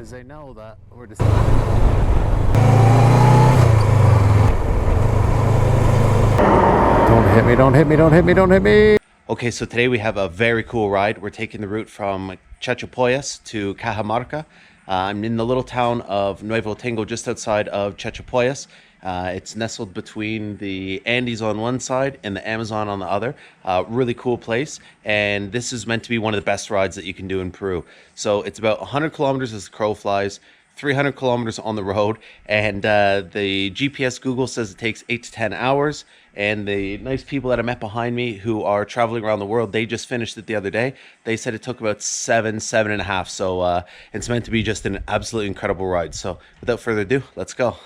Because they know that we're just... Don't hit me, don't hit me, don't hit me, don't hit me! Okay, so today we have a very cool ride. We're taking the route from Chachapoyas to Cajamarca. I'm in the little town of Nuevo Tengo, just outside of Chachapoyas. It's nestled between the Andes on one side and the Amazon on the other. Really cool place, and this is meant to be one of the best rides that you can do in Peru. So it's about 100 kilometers as the crow flies, 300 kilometers on the road, and the GPS Google says it takes 8 to 10 hours. And the nice people that I met behind me who are traveling around the world, they just finished it the other day. They said it took about 7.5. So it's meant to be just an absolutely incredible ride. So without further ado, let's go.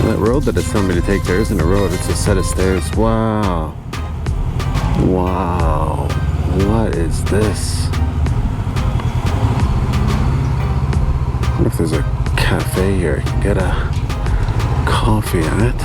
That road that it's telling me to take, there isn't a road, it's a set of stairs. Wow. Wow. What is this? I wonder if there's a cafe here. I can get a coffee at it.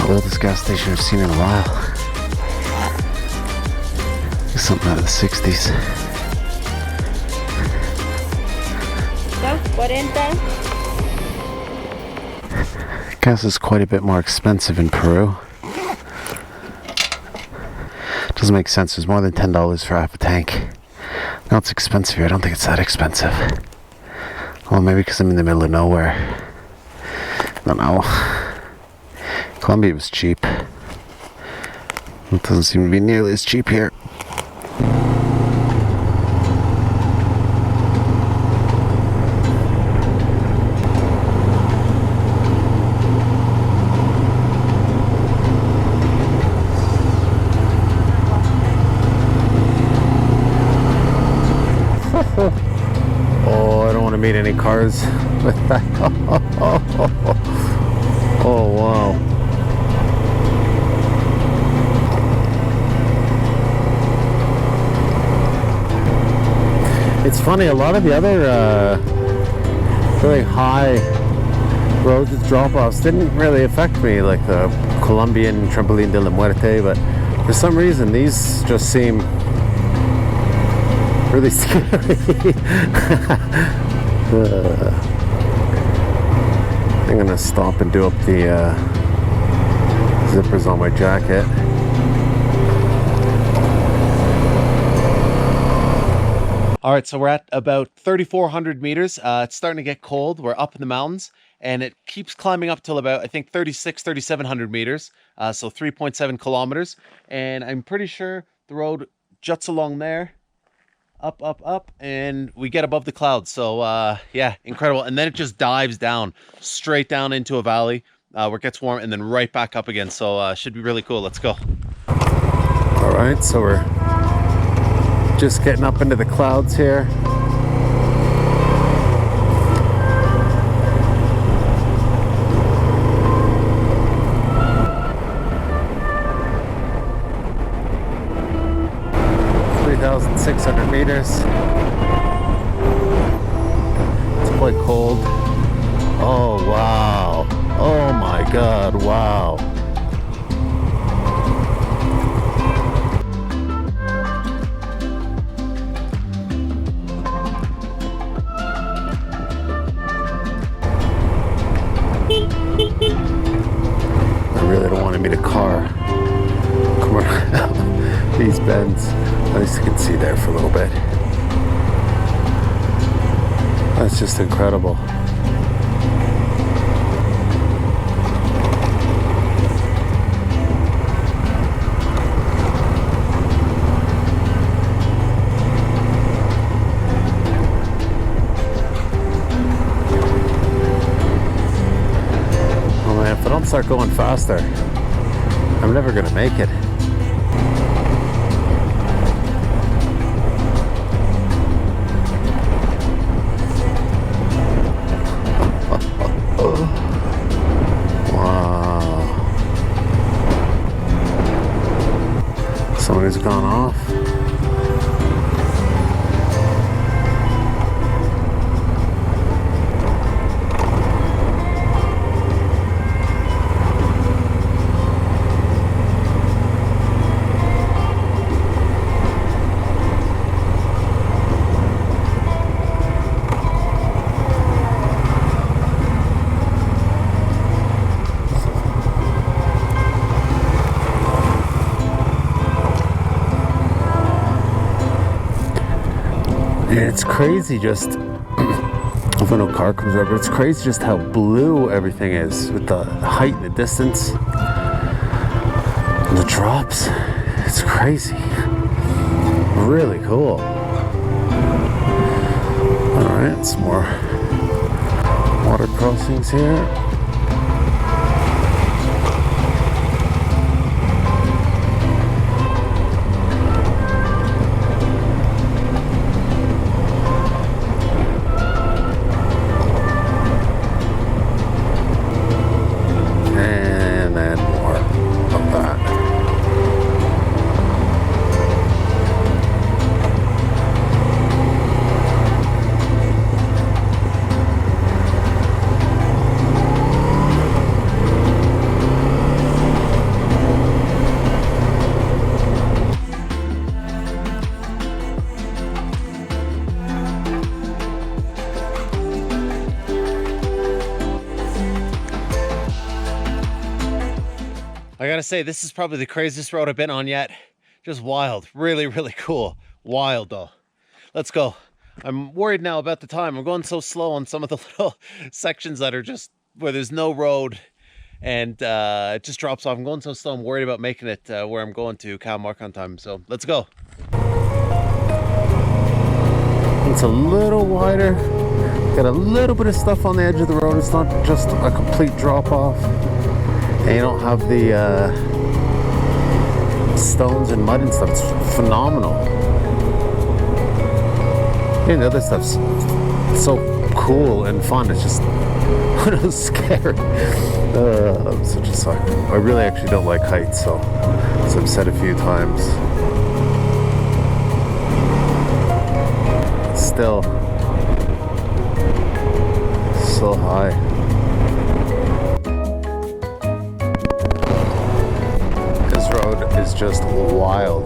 Oldest gas station I've seen in a while. Something out of the 60s. 40. Gas is quite a bit more expensive in Peru. Doesn't make sense. There's more than $10 for half a tank. No, it's expensive here. I don't think it's that expensive. Well, maybe because I'm in the middle of nowhere. I don't know. Colombia was cheap. It doesn't seem to be nearly as cheap here. Oh, I don't want to meet any cars with that. Oh, wow. It's funny, a lot of the other really high roads with drop-offs didn't really affect me, like the Colombian Trampolin de la Muerte, but for some reason these just seem really scary. I'm gonna stop and do up the zippers on my jacket. All right, so we're at about 3,400 meters. It's starting to get cold. We're up in the mountains, and it keeps climbing up till about, I think, 3,700 meters. So 3.7 kilometers. And I'm pretty sure the road juts along there, up, and we get above the clouds. So yeah, incredible. And then it just dives down, straight down into a valley where it gets warm, and then right back up again. So should be really cool. Let's go. All right, so we're just getting up into the clouds here. $3,600 meters. It's quite cold. Oh wow. God, wow. I really don't want to meet a car. Come around these bends. At least you can see there for a little bit. That's just incredible. Oh man, if I don't start going faster, I'm never gonna make it. Somebody's gone off. It's crazy just, if no car comes over, it's crazy just how blue everything is with the height and the distance and the drops. It's crazy. Really cool. Alright, some more water crossings here. I gotta say, this is probably the craziest road I've been on yet. Just wild. Really, really cool. Wild though. Let's go. I'm worried now about the time. I'm going so slow on some of the little sections that are just where there's no road and it just drops off. I'm going so slow. I'm worried about making it where I'm going to Cajamarca on time. So let's go. It's a little wider. Got a little bit of stuff on the edge of the road. It's not just a complete drop off. And you don't have the stones and mud and stuff. It's phenomenal. And the other stuff's so cool and fun. It's just scary. I'm such a sucker. I really actually don't like heights, so as I've said a few times. Still so high. Is just wild.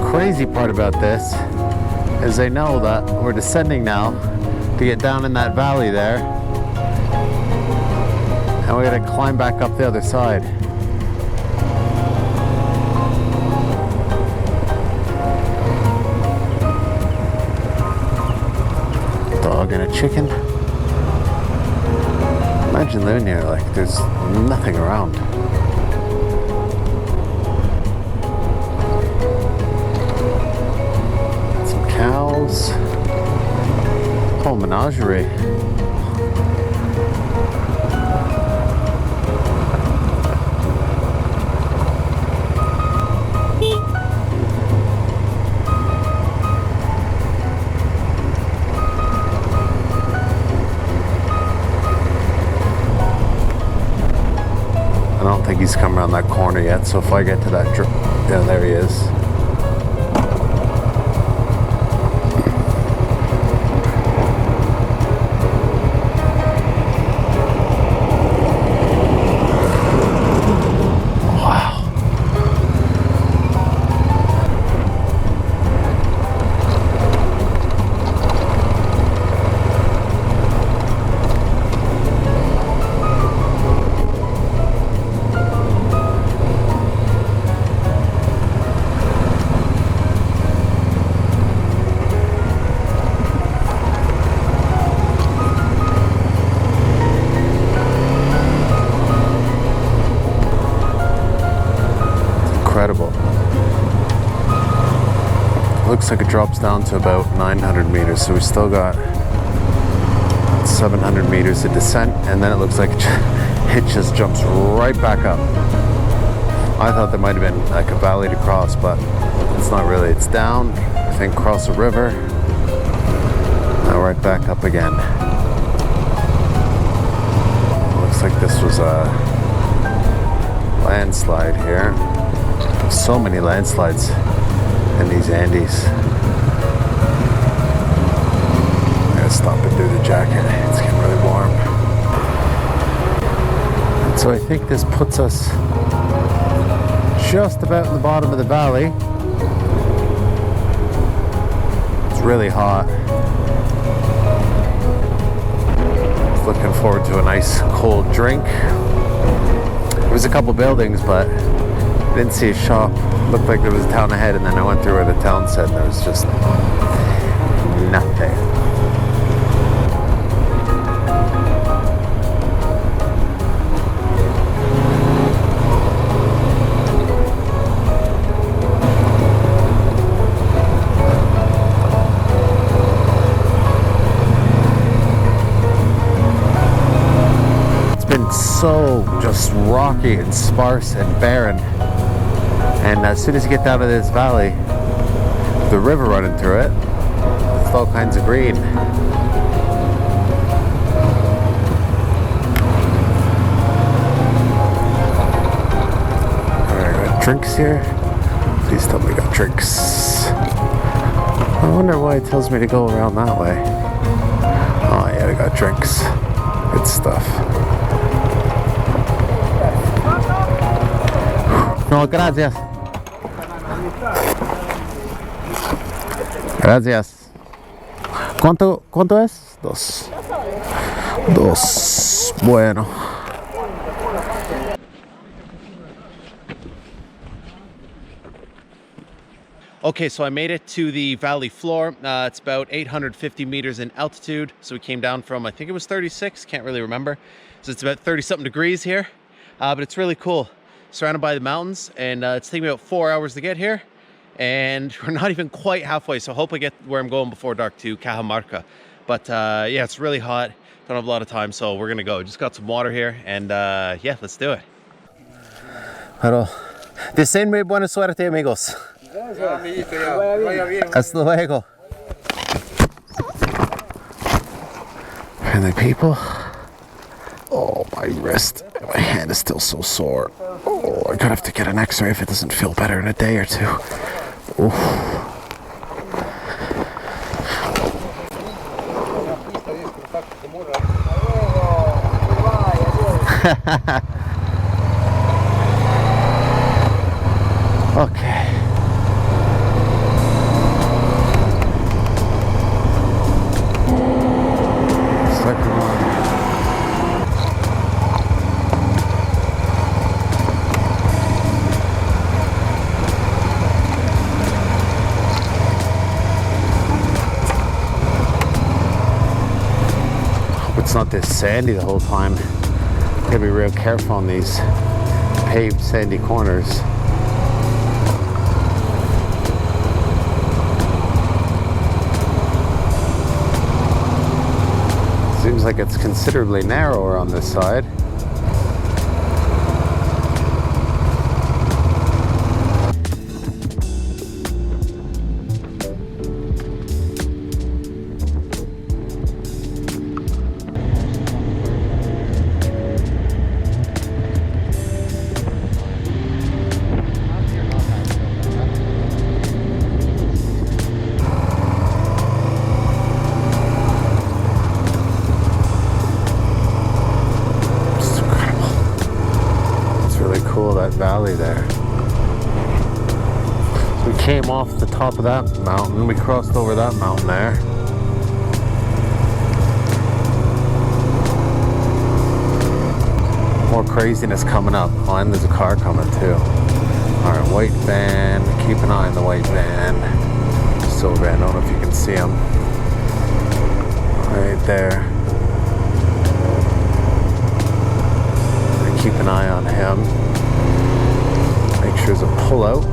Crazy part about this is they know that we're descending now to get down in that valley there, and we're gonna climb back up the other side. And a chicken. Imagine living here like there's nothing around. Some cows. Whole menagerie. he's come around that corner yet. So if I get to that, yeah, there he is. Looks like it drops down to about 900 meters, so we still got 700 meters of descent, and then it looks like it just jumps right back up. I thought there might have been like a valley to cross, but it's not really. It's down, I think, cross a river, now right back up again. Looks like this was a landslide here. So many landslides in these Andes. I gotta stop and do the jacket. It's getting really warm. And so I think this puts us just about in the bottom of the valley. It's really hot. Looking forward to a nice cold drink. There was a couple buildings, but I didn't see a shop. Looked like there was a town ahead, and then I went through where the town said, and there was just nothing. It's been so just rocky and sparse and barren. And as soon as you get down to this valley, the river running through it, it's all kinds of green. Alright, got drinks here. Please tell me we got drinks. I wonder why it tells me to go around that way. Oh yeah, we got drinks. Good stuff. No, gracias. Gracias. ¿Cuánto es? Dos. Bueno. Okay, so I made it to the valley floor. It's about 850 meters in altitude. So we came down from, I think it was 36, can't really remember. So it's about 30 something degrees here, but it's really cool. Surrounded by the mountains, and it's taking me about 4 hours to get here. And we're not even quite halfway, so I hope I get where I'm going before dark to Cajamarca. But yeah, it's really hot. Don't have a lot of time, so we're gonna go. Just got some water here, and yeah, let's do it. Pero, deseenme buena suerte, amigos. Hasta luego. Friendly people. Oh, my wrist. My hand is still so sore. Oh, I'm gonna have to get an x-ray if it doesn't feel better in a day or two. Oof. Okay. Second one. It's not this sandy the whole time. Gotta be real careful on these paved sandy corners. Seems like it's considerably narrower on this side. that valley there. So we came off the top of that mountain. We crossed over that mountain there. More craziness coming up. Oh, and there's a car coming too. Alright, white van. Keep an eye on the white van. Just over there. I don't know if you can see him. Right there. Keep an eye on him. Make sure there's a pullout.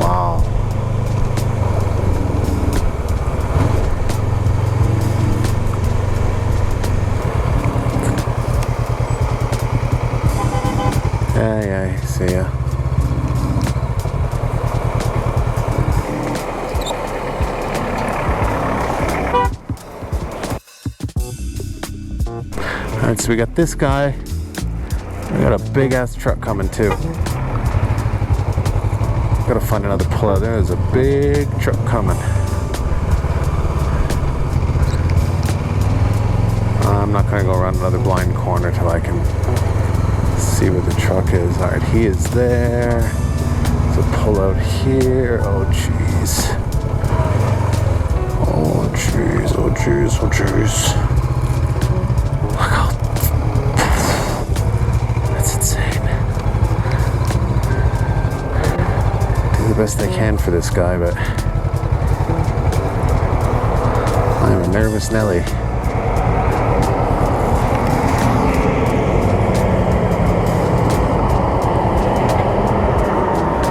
Wow. Yeah, see ya. Alright, so we got this guy. We got a big ass truck coming too. Gotta find another pullout. There's a big truck coming. I'm not gonna go around another blind corner till I can see where the truck is. Alright, he is there. There's a pullout here. Oh jeez. Oh jeez, oh jeez, oh jeez. The best I can for this guy, but I'm a nervous Nelly.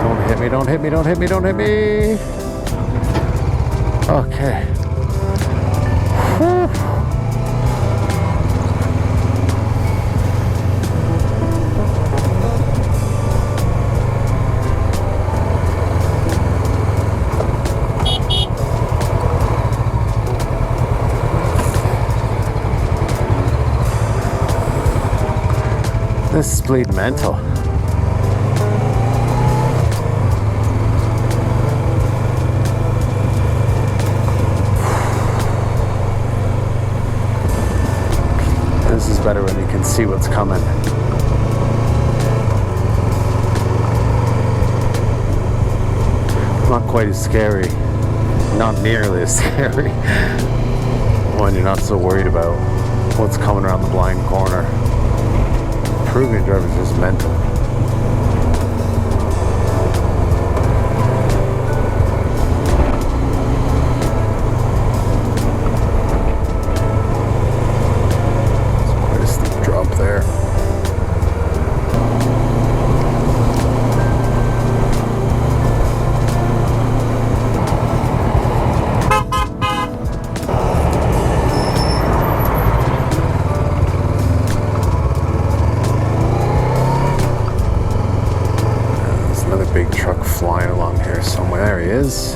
Don't hit me, don't hit me, don't hit me, don't hit me. Okay. Whew. This is bleeding mental. This is better when you can see what's coming. Not quite as scary. Not nearly as scary when you're not so worried about what's coming around the blind corner. Peruvian drivers are just mental. It's quite a steep drop there. Big truck flying along here somewhere. There he is.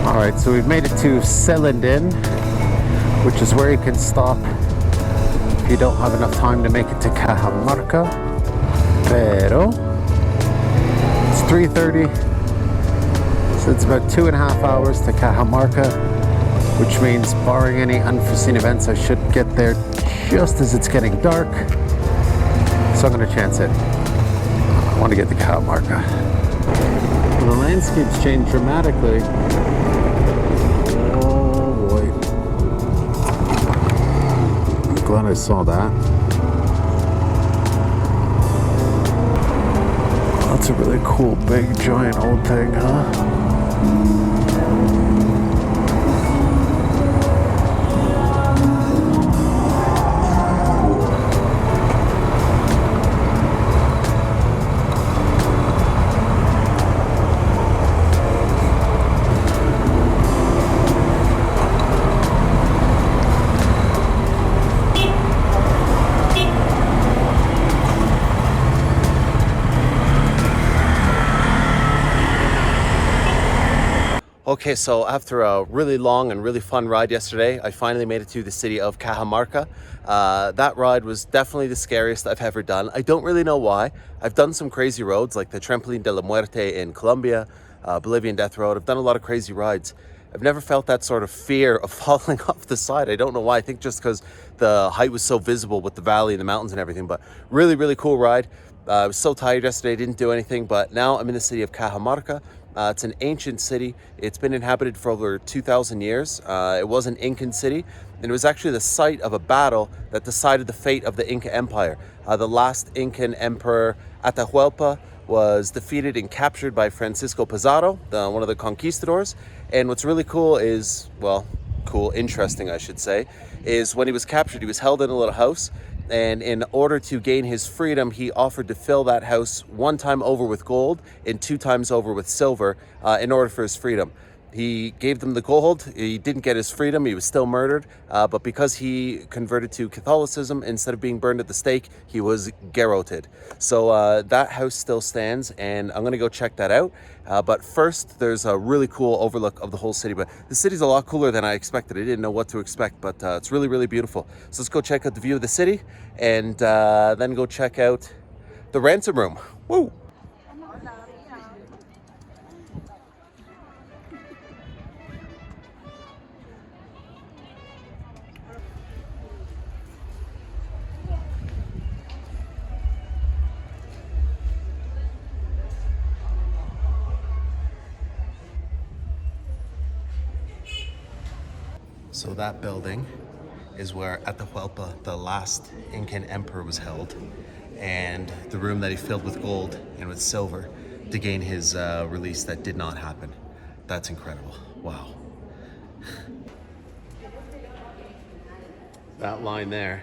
Alright, so we've made it to Selindin, which is where you can stop if you don't have enough time to make it to Cajamarca. Pero it's 3:30, so it's about 2.5 hours to Cajamarca, which means barring any unforeseen events, I should get there just as it's getting dark. So I'm going to chance it. I want to get to Cajamarca. Well, the landscape's changed dramatically. Oh boy. I'm glad I saw that. Oh, that's a really cool, big, giant old thing, huh? Okay, so after a really long and really fun ride yesterday, I finally made it to the city of Cajamarca. That ride was definitely the scariest I've ever done. I don't really know why. I've done some crazy roads like the Trampoline de la Muerte in Colombia, Bolivian death road. I've done a lot of crazy rides. I've never felt that sort of fear of falling off the side. I don't know why. I think just because the height was so visible with the valley and the mountains and everything. But really, really cool ride. I was so tired yesterday, didn't do anything. But now I'm in the city of Cajamarca. It's an ancient city. It's been inhabited for over 2,000 years. It was an Incan city, and it was actually the site of a battle that decided the fate of the Inca Empire. The last Incan Emperor, Atahualpa, was defeated and captured by Francisco Pizarro, one of the conquistadors. And what's really cool is, well, interesting I should say, is when he was captured, he was held in a little house. And in order to gain his freedom, he offered to fill that house 1 time over with gold and 2 times over with silver in order for his freedom. He gave them the gold. He didn't get his freedom. He was still murdered. But because he converted to Catholicism, instead of being burned at the stake, he was garroted. So that house still stands, and I'm going to go check that out. But first, there's a really cool overlook of the whole city. But the city's a lot cooler than I expected. I didn't know what to expect, but it's really, really beautiful. So let's go check out the view of the city, and then go check out the ransom room. Woo! So that building is where Atahualpa, the last Incan emperor, was held, and the room that he filled with gold and with silver to gain his release. That did not happen. That's incredible. Wow. That line there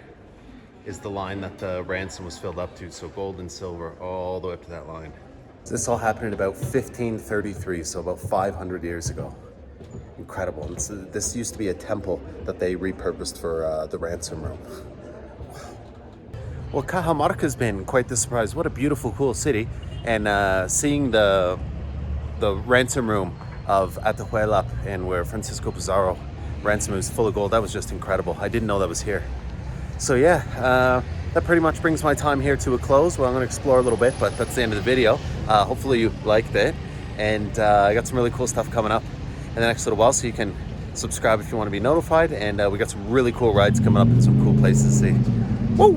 is the line that the ransom was filled up to, so gold and silver all the way up to that line. This all happened in about 1533, so about 500 years ago. Incredible. This used to be a temple that they repurposed for the ransom room. Well, Cajamarca's been quite the surprise. What a beautiful, cool city. And seeing the ransom room of Atahualpa, and where Francisco Pizarro ransom was full of gold, that was just incredible. I didn't know that was here. So yeah, that pretty much brings my time here to a close. Well, I'm going to explore a little bit, but that's the end of the video. Hopefully you liked it. And I got some really cool stuff coming up in the next little while, so you can subscribe if you want to be notified. And we got some really cool rides coming up and some cool places to see. Woo!